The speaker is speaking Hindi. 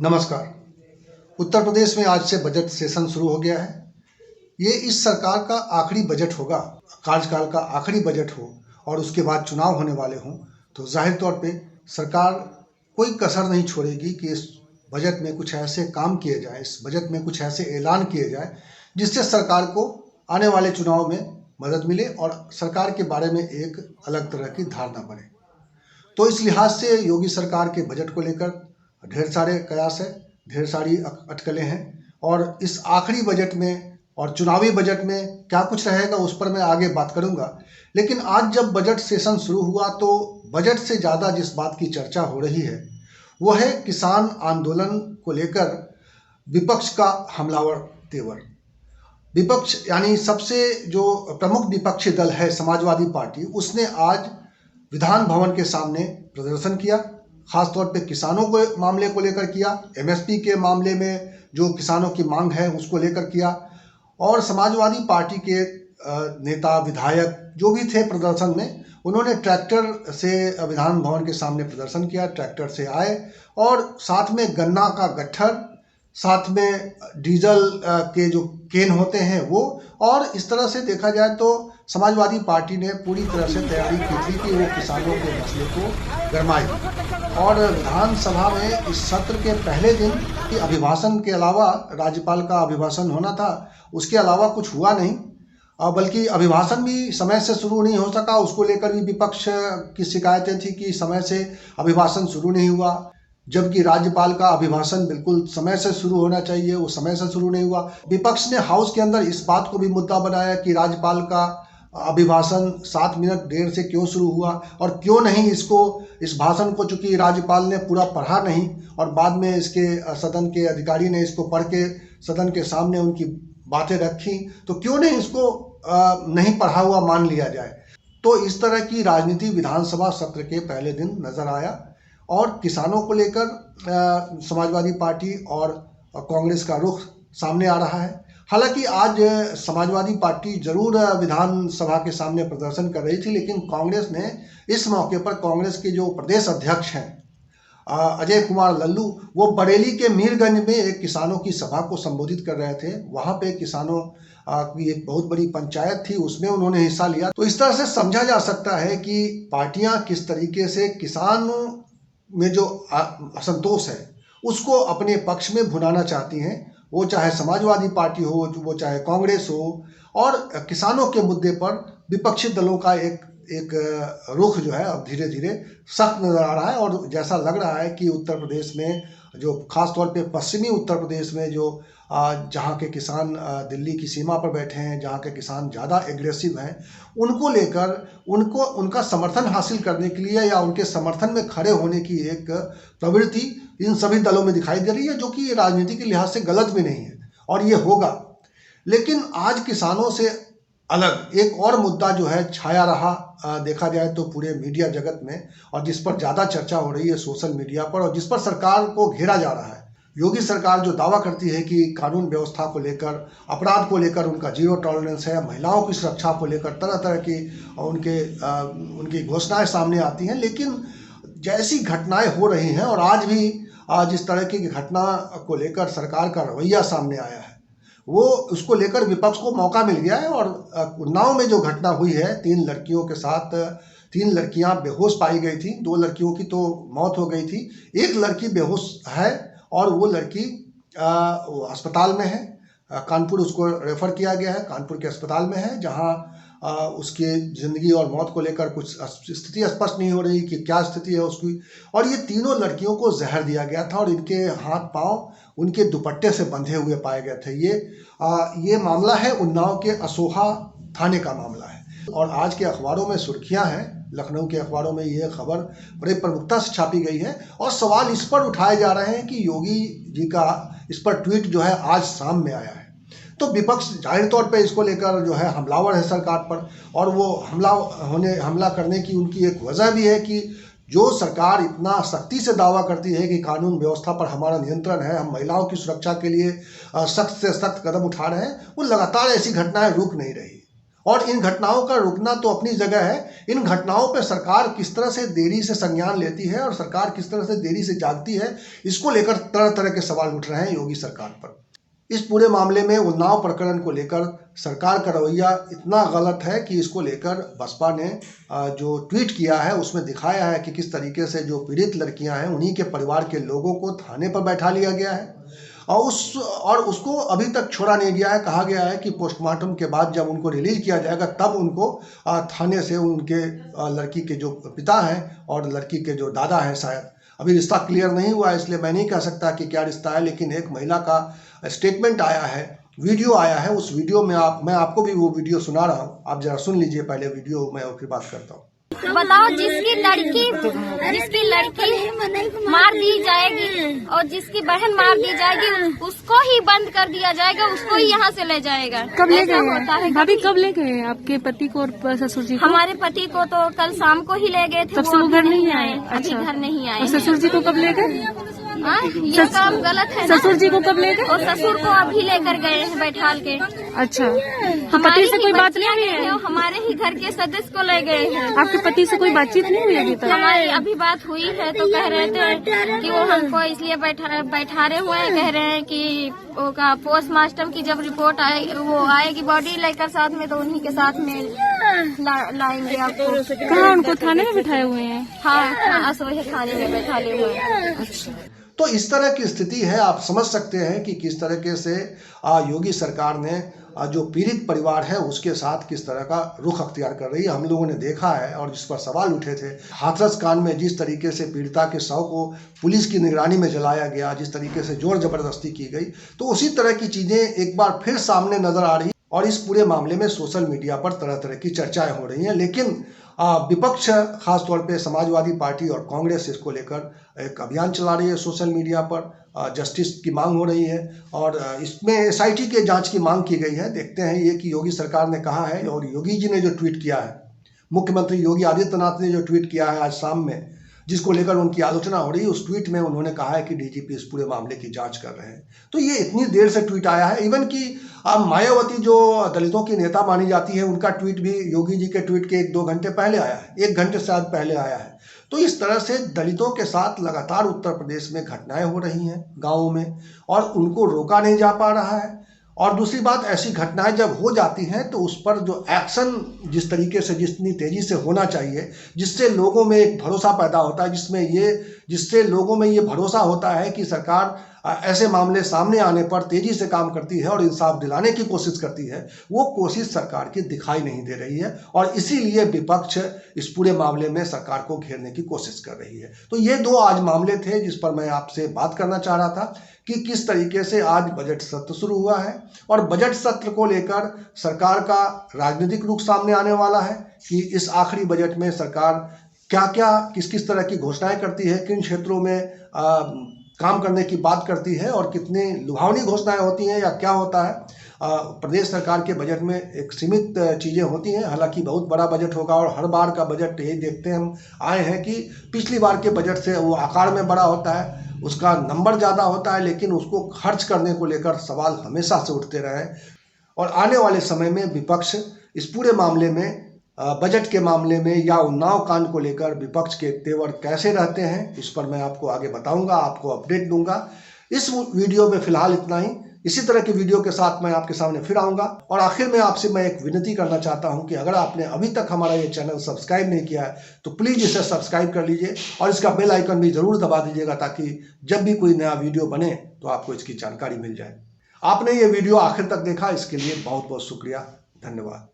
नमस्कार। उत्तर प्रदेश में आज से बजट सेशन शुरू हो गया है। ये इस सरकार का आखिरी बजट होगा। कार्यकाल का आखिरी बजट हो और उसके बाद चुनाव होने वाले हों, तो जाहिर तौर पे सरकार कोई कसर नहीं छोड़ेगी कि इस बजट में कुछ ऐसे काम किए जाएं, इस बजट में कुछ ऐसे ऐलान किए जाएं जिससे सरकार को आने वाले चुनाव में मदद मिले और सरकार के बारे में एक अलग तरह की धारणा बने। तो इस लिहाज से योगी सरकार के बजट को लेकर ढेर सारे कयास है, ढेर सारी अटकलें हैं और इस आखिरी बजट में और चुनावी बजट में क्या कुछ रहेगा उस पर मैं आगे बात करूंगा। लेकिन आज जब बजट सेशन शुरू हुआ तो बजट से ज़्यादा जिस बात की चर्चा हो रही है वो है किसान आंदोलन को लेकर विपक्ष का हमलावर तेवर। विपक्ष यानी सबसे जो प्रमुख विपक्षी दल है समाजवादी पार्टी, उसने आज विधान भवन के सामने प्रदर्शन किया। खासतौर पे किसानों को मामले को लेकर किया, एमएसपी के मामले में जो किसानों की मांग है उसको लेकर किया और समाजवादी पार्टी के नेता विधायक जो भी थे प्रदर्शन में, उन्होंने ट्रैक्टर से विधान भवन के सामने प्रदर्शन किया। ट्रैक्टर से आए और साथ में गन्ना का गट्ठर, साथ में डीजल के जो केन होते हैं वो, और इस तरह से देखा जाए तो समाजवादी पार्टी ने पूरी तरह से तैयारी की थी कि वो किसानों के मसले को गरमाए। और विधानसभा में इस सत्र के पहले दिन की अभिभाषण के अलावा, राज्यपाल का अभिभाषण होना था, उसके अलावा कुछ हुआ नहीं, बल्कि अभिभाषण भी समय से शुरू नहीं हो सका। उसको लेकर भी विपक्ष की शिकायतें थी कि समय से अभिभाषण शुरू नहीं हुआ, जबकि राज्यपाल का अभिभाषण बिल्कुल समय से शुरू होना चाहिए, वो समय से शुरू नहीं हुआ। विपक्ष ने हाउस के अंदर इस बात को भी मुद्दा बनाया कि राज्यपाल का अभिभाषण 7 मिनट देर से क्यों शुरू हुआ और क्यों नहीं इस भाषण को, चूंकि राज्यपाल ने पूरा पढ़ा नहीं और बाद में इसके सदन के अधिकारी ने इसको पढ़ के सदन के सामने उनकी बातें रखी, तो क्यों नहीं इसको नहीं पढ़ा हुआ मान लिया जाए। तो इस तरह की राजनीति विधानसभा सत्र के पहले दिन नजर आया और किसानों को लेकर समाजवादी पार्टी और कांग्रेस का रुख सामने आ रहा है। हालांकि आज समाजवादी पार्टी जरूर विधानसभा के सामने प्रदर्शन कर रही थी, लेकिन कांग्रेस ने इस मौके पर, कांग्रेस के जो प्रदेश अध्यक्ष हैं अजय कुमार लल्लू, वो बरेली के मीरगंज में एक किसानों की सभा को संबोधित कर रहे थे। वहां पे किसानों की एक बहुत बड़ी पंचायत थी, उसमें उन्होंने हिस्सा लिया। तो इस तरह से समझा जा सकता है कि पार्टियां किस तरीके से किसानों में जो असंतोष है उसको अपने पक्ष में भुनाना चाहती हैं, वो चाहे समाजवादी पार्टी हो, वो चाहे कांग्रेस हो। और किसानों के मुद्दे पर विपक्षी दलों का एक रुख जो है अब धीरे धीरे सख्त नजर आ रहा है। और जैसा लग रहा है कि उत्तर प्रदेश में, जो खासतौर पे पश्चिमी उत्तर प्रदेश में जो जहाँ के किसान दिल्ली की सीमा पर बैठे हैं, जहाँ के किसान ज़्यादा एग्रेसिव हैं, उनको लेकर उनका समर्थन हासिल करने के लिए या उनके समर्थन में खड़े होने की एक प्रवृत्ति इन सभी दलों में दिखाई दे रही है, जो कि राजनीति के लिहाज से गलत भी नहीं है और ये होगा। लेकिन आज किसानों से अलग एक और मुद्दा जो है छाया रहा, देखा जाए तो पूरे मीडिया जगत में, और जिस पर ज़्यादा चर्चा हो रही है सोशल मीडिया पर, और जिस पर सरकार को घेरा जा रहा है। योगी सरकार जो दावा करती है कि कानून व्यवस्था को लेकर, अपराध को लेकर उनका जीरो टॉलरेंस है, महिलाओं की सुरक्षा को लेकर तरह तरह की उनकी घोषणाएं सामने आती हैं, लेकिन जैसी घटनाएं हो रही हैं और आज भी जिस तरह की घटना को लेकर सरकार का रवैया सामने आया है, वो उसको लेकर विपक्ष को मौका मिल गया है। और उन्नाव में जो घटना हुई है 3 लड़कियों के साथ, 3 लड़कियां बेहोश पाई गई थी, 2 लड़कियों की तो मौत हो गई थी, एक लड़की बेहोश है और वो लड़की अस्पताल में है। कानपुर उसको रेफर किया गया है, कानपुर के अस्पताल में है, जहां उसके ज़िंदगी और मौत को लेकर कुछ स्थिति स्पष्ट नहीं हो रही कि क्या स्थिति है उसकी। और ये तीनों लड़कियों को जहर दिया गया था और इनके हाथ पांव उनके दुपट्टे से बंधे हुए पाए गए थे। ये मामला है उन्नाव के असोहा थाने का मामला है। और आज के अखबारों में सुर्खियां हैं, लखनऊ के अखबारों में ये खबर बड़े प्रमुखता से छापी गई है और सवाल इस पर उठाए जा रहे हैं कि योगी जी का इस पर ट्वीट जो है आज शाम में आया है। तो विपक्ष जाहिर तौर पे इसको लेकर जो है हमलावर है सरकार पर, और वो हमला करने की उनकी एक वजह भी है कि जो सरकार इतना सख्ती से दावा करती है कि कानून व्यवस्था पर हमारा नियंत्रण है, हम महिलाओं की सुरक्षा के लिए सख्त से सख्त कदम उठा रहे हैं, वो लगातार ऐसी घटनाएं रुक नहीं रही। और इन घटनाओं का रुकना तो अपनी जगह है, इन घटनाओं पर सरकार किस तरह से देरी से संज्ञान लेती है और सरकार किस तरह से देरी से जागती है, इसको लेकर तरह तरह के सवाल उठ रहे हैं योगी सरकार पर। इस पूरे मामले में उन्नाव प्रकरण को लेकर सरकार का रवैया इतना गलत है कि इसको लेकर बसपा ने जो ट्वीट किया है उसमें दिखाया है कि किस तरीके से जो पीड़ित लड़कियां हैं उन्हीं के परिवार के लोगों को थाने पर बैठा लिया गया है और उसको अभी तक छोड़ा नहीं गया है। कहा गया है कि पोस्टमार्टम के बाद जब उनको रिलीज किया जाएगा तब उनको थाने से उनके लड़की के जो पिता हैं और लड़की के जो दादा हैं, शायद अभी रिश्ता क्लियर नहीं हुआ है इसलिए मैं नहीं कह सकता कि क्या रिश्ता है, लेकिन एक महिला का स्टेटमेंट आया है, वीडियो आया है। उस वीडियो में मैं आपको भी वो वीडियो सुना रहा हूँ, आप जरा सुन लीजिए पहले वीडियो में और फिर बात करता हूँ। बताओ, जिसकी लड़की मार दी जाएगी और जिसकी बहन मार दी जाएगी उसको ही बंद कर दिया जाएगा, उसको ही यहाँ से ले जाएगा। कब ले गए भाभी? कब ले गए आपके पति को और ससुर जी को? हमारे पति को तो कल शाम को ही ले गए थे। तब से वो घर नहीं आए? अच्छा, घर नहीं आए। ससुर जी को कब ले गए? ये काम गलत है। ससुर जी को कब ले गए? और ससुर को अभी लेकर गए हैं बैठाल के। अच्छा, तो पति से कोई बात नहीं हुई है? हमारे ही घर के सदस्य को ले गए हैं। आपके पति से कोई बातचीत नहीं हुई अभी तक? हमारी अभी बात हुई है तो कह रहे थे कि वो हमको इसलिए बैठारे हुए हैं, कह रहे हैं कि वो का पोस्टमार्टम की जब रिपोर्ट वो आएगी बॉडी लेकर साथ में तो उन्हीं के साथ में लाएंगे आपको। कहाँ उनको थाने में बिठाए हुए हैं? हाँ, असोहे थाने में बैठाले हुए हैं। अच्छा, तो इस तरह की स्थिति है, आप समझ सकते हैं कि किस तरीके से योगी सरकार ने जो पीड़ित परिवार है उसके साथ किस तरह का रुख अख्तियार कर रही है। हम लोगों ने देखा है और जिस पर सवाल उठे थे, हाथरस कांड में जिस तरीके से पीड़िता के शव को पुलिस की निगरानी में जलाया गया, जिस तरीके से जोर जबरदस्ती की गई, तो उसी तरह की चीज़ें एक बार फिर सामने नजर आ रही और इस पूरे मामले में सोशल मीडिया पर तरह तरह की चर्चाएं हो रही हैं। लेकिन विपक्ष खासतौर पे समाजवादी पार्टी और कांग्रेस इसको लेकर एक अभियान चला रही है सोशल मीडिया पर, जस्टिस की मांग हो रही है और इसमें एसआईटी के जांच की मांग की गई है। देखते हैं ये कि योगी सरकार ने कहा है और योगी जी ने जो ट्वीट किया है, मुख्यमंत्री योगी आदित्यनाथ ने जो ट्वीट किया है आज शाम में, जिसको लेकर उनकी आलोचना हो रही है, उस ट्वीट में उन्होंने कहा है कि डीजीपी इस पूरे मामले की जांच कर रहे हैं। तो ये इतनी देर से ट्वीट आया है, इवन कि मायावती जो दलितों की नेता मानी जाती है उनका ट्वीट भी योगी जी के ट्वीट के 1-2 घंटे पहले आया है, 1 घंटे शायद पहले आया है। तो इस तरह से दलितों के साथ लगातार उत्तर प्रदेश में घटनाएं हो रही हैं गाँवों में और उनको रोका नहीं जा पा रहा है। और दूसरी बात, ऐसी घटनाएं जब हो जाती हैं तो उस पर जो एक्शन जिस तरीके से जितनी तेज़ी से होना चाहिए, जिससे लोगों में एक भरोसा पैदा होता है, जिससे लोगों में ये भरोसा होता है कि सरकार ऐसे मामले सामने आने पर तेज़ी से काम करती है और इंसाफ दिलाने की कोशिश करती है, वो कोशिश सरकार की दिखाई नहीं दे रही है और इसीलिए विपक्ष इस पूरे मामले में सरकार को घेरने की कोशिश कर रही है। तो ये 2 आज मामले थे जिस पर मैं आपसे बात करना चाह रहा था कि किस तरीके से आज बजट सत्र शुरू हुआ है और बजट सत्र को लेकर सरकार का राजनीतिक रुख सामने आने वाला है कि इस आखिरी बजट में सरकार क्या क्या किस किस तरह की घोषणाएं करती है, किन क्षेत्रों में काम करने की बात करती है और कितनी लुभावनी घोषणाएं होती हैं या क्या होता है। प्रदेश सरकार के बजट में एक सीमित चीज़ें होती हैं, हालांकि बहुत बड़ा बजट होगा और हर बार का बजट यही देखते हम आए हैं कि पिछली बार के बजट से वो आकार में बड़ा होता है, उसका नंबर ज़्यादा होता है, लेकिन उसको खर्च करने को लेकर सवाल हमेशा से उठते रहे और आने वाले समय में विपक्ष इस पूरे मामले में बजट के मामले में या उन्नाव कांड को लेकर विपक्ष के तेवर कैसे रहते हैं, इस पर मैं आपको आगे बताऊंगा, आपको अपडेट दूंगा। इस वीडियो में फिलहाल इतना ही। इसी तरह के वीडियो के साथ मैं आपके सामने फिर आऊंगा और आखिर में आपसे मैं एक विनती करना चाहता हूं कि अगर आपने अभी तक हमारा ये चैनल सब्सक्राइब नहीं किया है तो प्लीज़ इसे सब्सक्राइब कर लीजिए और इसका बेल आइकन भी ज़रूर दबा दीजिएगा ताकि जब भी कोई नया वीडियो बने तो आपको इसकी जानकारी मिल जाए। आपने ये वीडियो आखिर तक देखा, इसके लिए बहुत बहुत शुक्रिया, धन्यवाद।